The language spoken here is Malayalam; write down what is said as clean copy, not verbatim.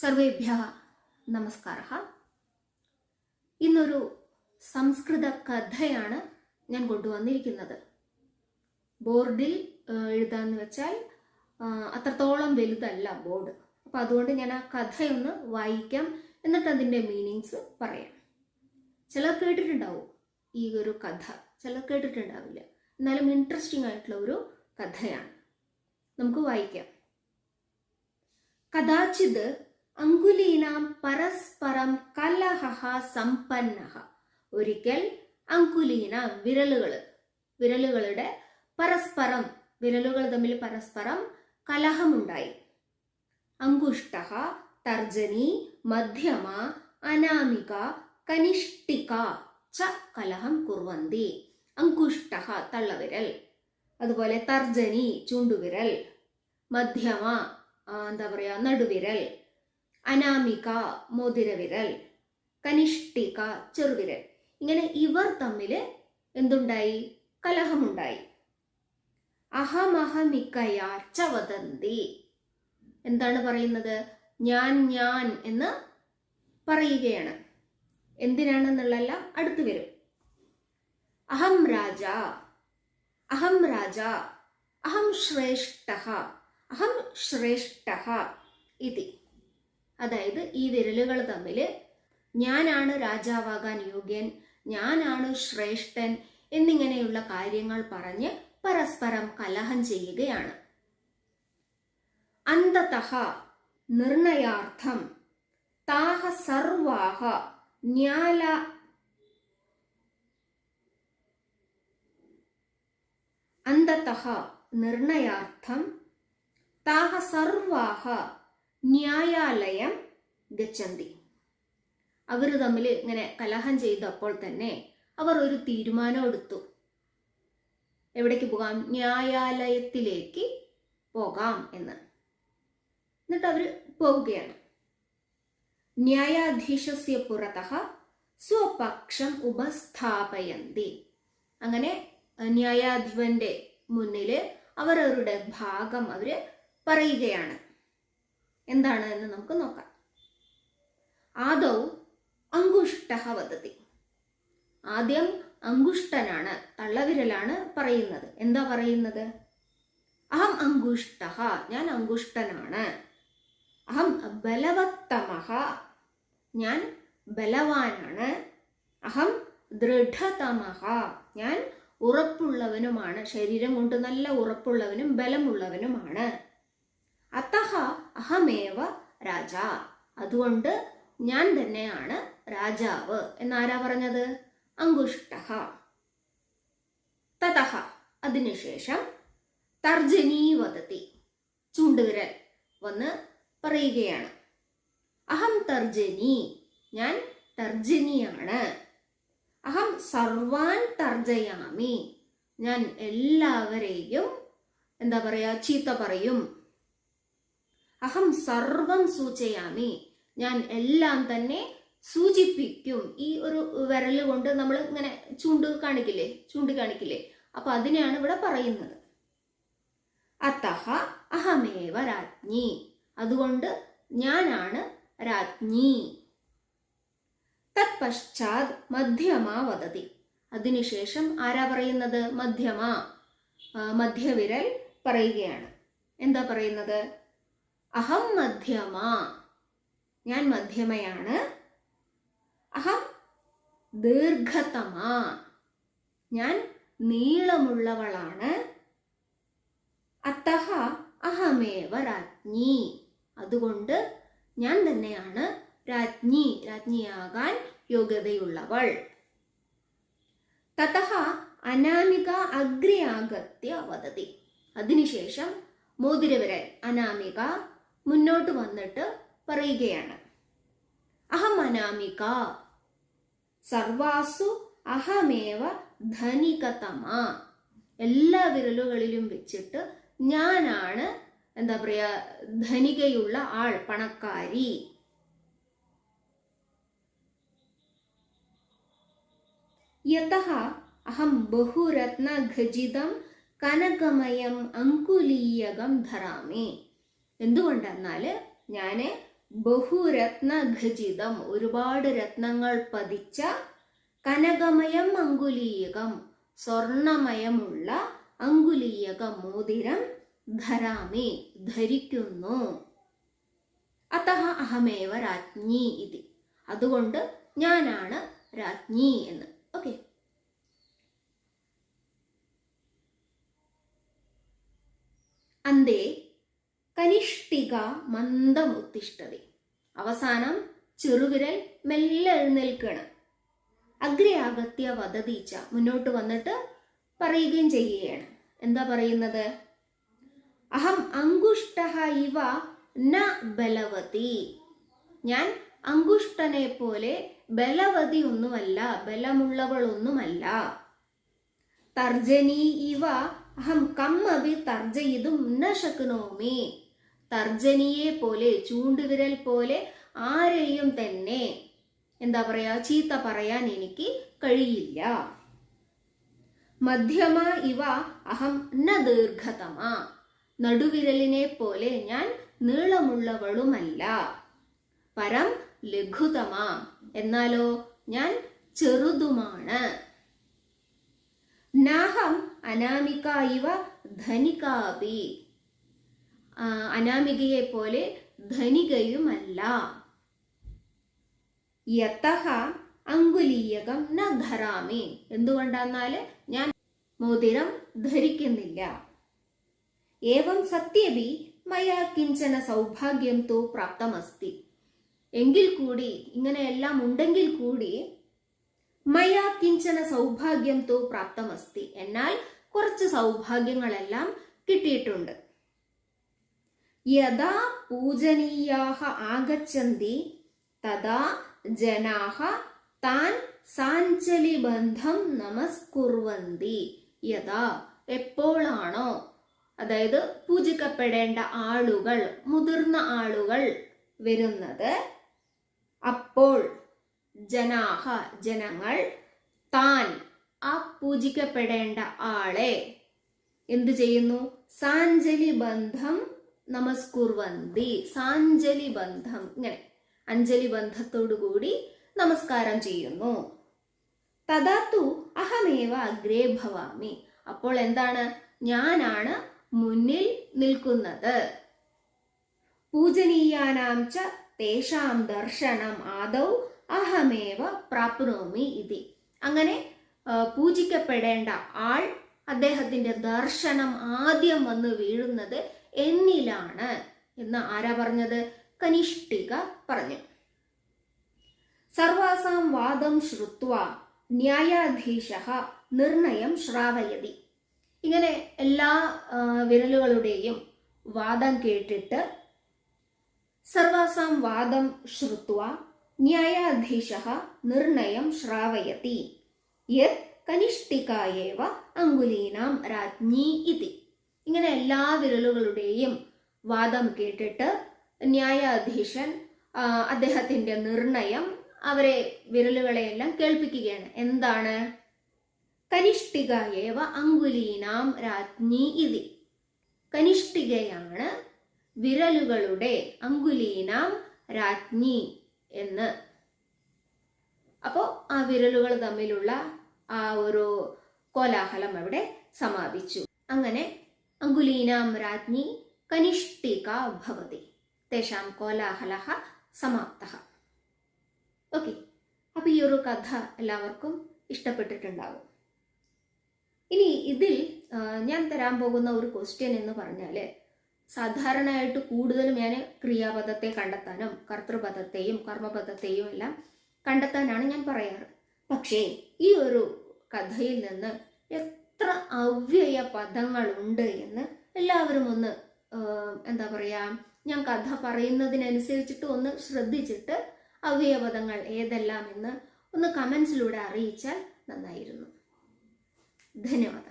സർവേഭ്യഃ നമസ്കാരഃ. ഇന്നൊരു സംസ്കൃത കഥയാണ് ഞാൻ കൊണ്ടുവന്നിരിക്കുന്നത്. ബോർഡിൽ എഴുതാന്ന് വെച്ചാൽ അത്രത്തോളം വലുതല്ല ബോർഡ്. അപ്പം അതുകൊണ്ട് ഞാൻ ആ കഥയൊന്ന് വായിക്കാം, എന്നിട്ട് അതിൻ്റെ മീനിങ്സ് പറയാം. ചിലർ കേട്ടിട്ടുണ്ടാവും ഈ ഒരു കഥ, ചിലർ കേട്ടിട്ടുണ്ടാവില്ല. എന്നാലും ഇൻട്രസ്റ്റിംഗ് ആയിട്ടുള്ള ഒരു കഥയാണ്. നമുക്ക് വായിക്കാം. കഥാചിത് അങ്കുലീനാം പരസ്പരം കലഹഃ സമ്പന്നഃ. ഒരിക്കൽ അങ്കുലീന വിരലുകളുടെ പരസ്പരം, വിരലുകൾ തമ്മിൽ പരസ്പരം കലഹമുണ്ടായി. അങ്കുഷ്ടഃ തർജനി മധ്യമ അനാമിക കനിഷ്ഠിക ച കലഹം കുർവന്തി. അങ്കുഷ്ടഃ തള്ളവിരൽ, അതുപോലെ തർജനി ചൂണ്ടുവിരൽ, മധ്യമ നടുവിരൽ, അനാമിക മോതിരവിരൽ, കനിഷ്ഠിക ചെറുവിരൽ. ഇങ്ങനെ ഇവർ തമ്മിൽ എന്തുണ്ടായി? കലഹമുണ്ടായി. അഹമഹമിക്കയാർച്ച വദന്തി. എന്താണ് പറയുന്നത്? ഞാൻ എന്ന് പറയുകയാണ്. എന്തിനാണെന്നുള്ളതെല്ലാം അടുത്തു വരും. അഹം രാജ, അഹം രാജ, അഹം ശ്രേഷ്ഠഃ, അഹം ശ്രേഷ്ഠഃ ഇതി. അതായത് ഈ വിരലുകൾ തമ്മിൽ ഞാനാണ് രാജാവാകാൻ യോഗ്യൻ, ഞാനാണ് ശ്രേഷ്ഠൻ എന്നിങ്ങനെയുള്ള കാര്യങ്ങൾ പറഞ്ഞ് പരസ്പരം കലഹം ചെയ്യുകയാണ്. അന്തതഃ നിർണയാർത്ഥം താഹ സർവാഹ അന്തതഃ നിർണയാർത്ഥം താഹ സർവാഹ ന്യായാലയം ഗച്ഛന്തി. അവർ തമ്മിൽ ഇങ്ങനെ കലഹം ചെയ്തപ്പോൾ തന്നെ അവർ ഒരു തീരുമാനം എടുത്തു. എവിടേക്ക് പോകാം? ന്യായാലയത്തിലേക്ക് പോകാം എന്ന്. എന്നിട്ട് അവർ പോവുകയാണ്. ന്യായാധീശസ്യ പുറതഃ സ്വപക്ഷം ഉപസ്ഥാപയന്തി. അങ്ങനെ ന്യായാധിപന്റെ മുന്നിൽ അവരവരുടെ ഭാഗം അവര് പറയുകയാണ്. എന്താണ് എന്ന് നമുക്ക് നോക്കാം. ആദൗ അങ്കുഷ്ടഃ വദതി. ആദ്യം അങ്കുഷ്ടനാണ്, തള്ളവിരലാണ് പറയുന്നത്. എന്താ പറയുന്നത്? അഹം അങ്കുഷ്ടഃ, ഞാൻ അങ്കുഷ്ടനാണ്. അഹം ബലവത്തമഃ, ഞാൻ ബലവാനാണ്. അഹം ദൃഢതമഃ, ഞാൻ ഉറപ്പുള്ളവനുമാണ്, ശരീരം കൊണ്ട് നല്ല ഉറപ്പുള്ളവനും ബലമുള്ളവനുമാണ്. അതഃ അഹമേവ രാജ, അതുകൊണ്ട് ഞാൻ തന്നെയാണ് രാജാവ് എന്നാരാ പറഞ്ഞത്? അങ്കുഷ്ടഃ. തതഃ അതിനുശേഷം തർജനീ വദതി, ചൂണ്ടുവിരൽ വന്ന് പറയുകയാണ്. അഹം തർജനി, ഞാൻ തർജനിയാണ്. അഹം സർവാൻ തർജയാമി, ഞാൻ എല്ലാവരെയും ചീത്ത പറയും. അഹം സർവം സൂചയാമി, ഞാൻ എല്ലാം തന്നെ സൂചിപ്പിക്കും. ഈ ഒരു വിരല് കൊണ്ട് നമ്മൾ ഇങ്ങനെ ചൂണ്ടിക്കാണിക്കില്ലേ? അപ്പൊ അതിനെയാണ് ഇവിടെ പറയുന്നത്. അതഃ അഹമേവ രാജ്ഞി, അതുകൊണ്ട് ഞാനാണ് രാജ്ഞി. തത്പശ്ചാത് മധ്യമ വദതി. അതിനുശേഷം ആരാ പറയുന്നത്? മധ്യവിരൽ പറയുകയാണ്. എന്താ പറയുന്നത്? അഹം മധ്യമ, ഞാൻ മധ്യമയാണ്. അഹം ദീർഘതമ, ഞാൻ നീളമുള്ളവളാണ്. അതഃ അഹമേവ രാജ്ഞി, അതുകൊണ്ട് ഞാൻ തന്നെയാണ് രാജ്ഞി, രാജ്ഞിയാകാൻ യോഗ്യതയുള്ളവൾ. തതഃ അനാമിക അഗ്രെ ആഗത്യ വദതി. അതിനുശേഷം മോതിരവിരൽ അനാമിക മുന്നോട്ട് വന്നിട്ട് പറയുകയാണ്. അഹം അനാമിക സർവാസു അഹമേവ ധനികതമ. എല്ലാ വിരലുകളിലും വെച്ചിട്ട് ഞാനാണ് ധനികയുള്ള ആൾ, പണക്കാരി. യതഃ അഹം ബഹുരത്ന ഖചിതം കനകമയം അങ്കുലീയകം ധരാമി. എന്തുകൊണ്ടെന്നാൽ ഞാൻ ബഹുരത്ന ഖചിതം ഒരുപാട് രത്നങ്ങൾ പതിച്ച കനകമയം അങ്കുലീയകം സ്വർണമയമുള്ള അങ്കുലീയക മോതിരം ധരാമി ധരിക്കുന്നു. അതഃ അഹമേവ രാജ്ഞി ഇതി അതുകൊണ്ട് ഞാനാണ് രാജ്ഞി എന്ന്. ഓക്കെ, അന്തേ കനിഷ്ഠിക മന്ദമുത്തിഷ്ഠതി അവസാനം ചെറുവിരൽ മെല്ലെ എഴുന്നേൽക്കണം. അഗ്രേ ആഗത്യ വദതീച്ച മുന്നോട്ട് വന്നിട്ട് പറയുകയും ചെയ്യുകയാണ്. എന്താ പറയുന്നത്? അഹം അങ്കുഷ്ടഃ ഇവ ന ബലവതി ഞാൻ അങ്കുഷ്ടനെ പോലെ ബലവതി ഒന്നുമല്ല, ബലമുള്ളവളൊന്നുമല്ല. തർജനി ഇവ അഹം കമ്മപി തർജയിതും ന ശക്നോമി തർജനിയെ പോലെ ചൂണ്ടുവിരൽ പോലെ ആരെയും തന്നെ എന്താ പറയാ ചീത്ത പറയാൻ എനിക്ക് കഴിയില്ല. മധ്യമ ഇവ അഹം ന ദീർഘതമ നടുവിരലിനെ പോലെ ഞാൻ നീളമുള്ളവളുമല്ല. പരം ലഘുതമ എന്നാലോ ഞാൻ ചെറുതുമാണ്. നാഹം അനാമിക ഇവ ധനികാപി അനാമികയെ പോലെ ധനികയുമല്ല. യതഃ അങ്കുലീയകം ന ധരാമി എന്തുകൊണ്ടാന്നാല് ഞാൻ മോതിരം ധരിക്കുന്നില്ല. ഏവം സത്യപി മയാ കിഞ്ചന സൗഭാഗ്യം തോ പ്രാപ്തമസ്തി എങ്കിൽ കൂടി ഇങ്ങനെയെല്ലാം ഉണ്ടെങ്കിൽ കൂടി മയാ കിഞ്ചന സൗഭാഗ്യം തോ പ്രാപ്തമസ്തി എന്നാൽ കുറച്ച് സൗഭാഗ്യങ്ങളെല്ലാം കിട്ടിയിട്ടുണ്ട്. യഥാ പൂജനീയാഹ ആഗച്ഛന്തി തഥാ ജനാഹ താൻ സാഞ്ജലിബന്ധം നമസ്കുർവന്തി. യഥാ എപ്പോഴാണോ അതായത് പൂജിക്കപ്പെടേണ്ട ആളുകൾ മുതിർന്ന ആളുകൾ വരുന്നത് അപ്പോൾ ജനാഹ ജനങ്ങൾ താൻ ആ പൂജിക്കപ്പെടേണ്ട ആളെ എന്തു ചെയ്യുന്നു? സാഞ്ജലി ബന്ധം നമസ്കുർവന്തി സാഞ്ജലി ബന്ധം ഇങ്ങനെ അഞ്ജലി ബന്ധത്തോടു കൂടി നമസ്കാരം ചെയ്യുന്നു. തദാതു അഹമേവ അഗ്രേ ഭവാമി അപ്പോൾ എന്താണ്? ഞാനാണ് മുന്നിൽ നിൽക്കുന്നത്. പൂജനീയാനാം ച തേഷാം ദർശനം ആദൗ അഹമേവ പ്രാപ്നോമി ഇതി അങ്ങനെ പൂജിക്കപ്പെടേണ്ട ആൾ അദ്ദേഹത്തിന്റെ ദർശനം ആദ്യം വന്ന് വീഴുന്നത് എന്നിലാണ് എന്ന് ആരാ പറഞ്ഞത്? കനിഷ്ഠിക പറഞ്ഞു. സർവാസാം വാദം ശ്രുത്വ ന്യായാധീശഃ നിർണയം ശ്രാവയതി ഇങ്ങനെ എല്ലാ വിരലുകളുടെയും വാദം കേട്ടിട്ട് സർവാസാം വാദം ശ്രുത്വ ന്യായാധീശഃ നിർണയം ശ്രാവയതി യത് കനിഷ്ഠികായേവ അങ്കുലീനാം രാജ്ഞി ഇതി ഇങ്ങനെ എല്ലാ വിരലുകളുടെയും വാദം കേട്ടിട്ട് ന്യായാധീശൻ അദ്ദേഹത്തിന്റെ നിർണയം അവരെ വിരലുകളെയെല്ലാം കേൾപ്പിക്കുകയാണ്. എന്താണ്? കനിഷ്ഠികായേവ അങ്കുലീനാം രാജ്ഞി ഇതി കനിഷ്ഠികയാണ് വിരലുകളുടെ അങ്കുലീനാം രാജ്ഞി എന്ന്. അപ്പോ ആ വിരലുകൾ തമ്മിലുള്ള ആ ഒരു കോലാഹലം അവിടെ സമാപിച്ചു. അങ്ങനെ അങ്കുലീനാം രാജ്ഞി കനിഷ്ഠിക ഭവതി തേഷാം കോലാഹലഃ സമാപ്തഃ. ഓക്കെ, അപ്പൊ ഈ ഒരു കഥ എല്ലാവർക്കും ഇഷ്ടപ്പെട്ടിട്ടുണ്ടാവും. ഇനി ഇതിൽ ഞാൻ തരാൻ പോകുന്ന ഒരു ക്വസ്റ്റ്യൻ എന്ന് പറഞ്ഞാല് സാധാരണയായിട്ട് കൂടുതലും ഞാൻ ക്രിയാപദത്തെ കണ്ടെത്താനും കർത്തൃപദത്തെയും കർമ്മപദത്തെയും എല്ലാം കണ്ടെത്താനാണ് ഞാൻ പറയാറ്. പക്ഷേ ഈ ഒരു കഥയിൽ നിന്ന് എത്ര അവ്യയ പദങ്ങളുണ്ട് എന്ന് എല്ലാവരും ഒന്ന് എന്താ പറയാ ഞാൻ കഥ പറയുന്നതിനനുസരിച്ചിട്ട് ഒന്ന് ശ്രദ്ധിച്ചിട്ട് അവ്യയപദങ്ങൾ ഏതെല്ലാം എന്ന് ഒന്ന് കമന്റ്സിലൂടെ അറിയിച്ചാൽ നന്നായിരുന്നു. ധന്യവാദ.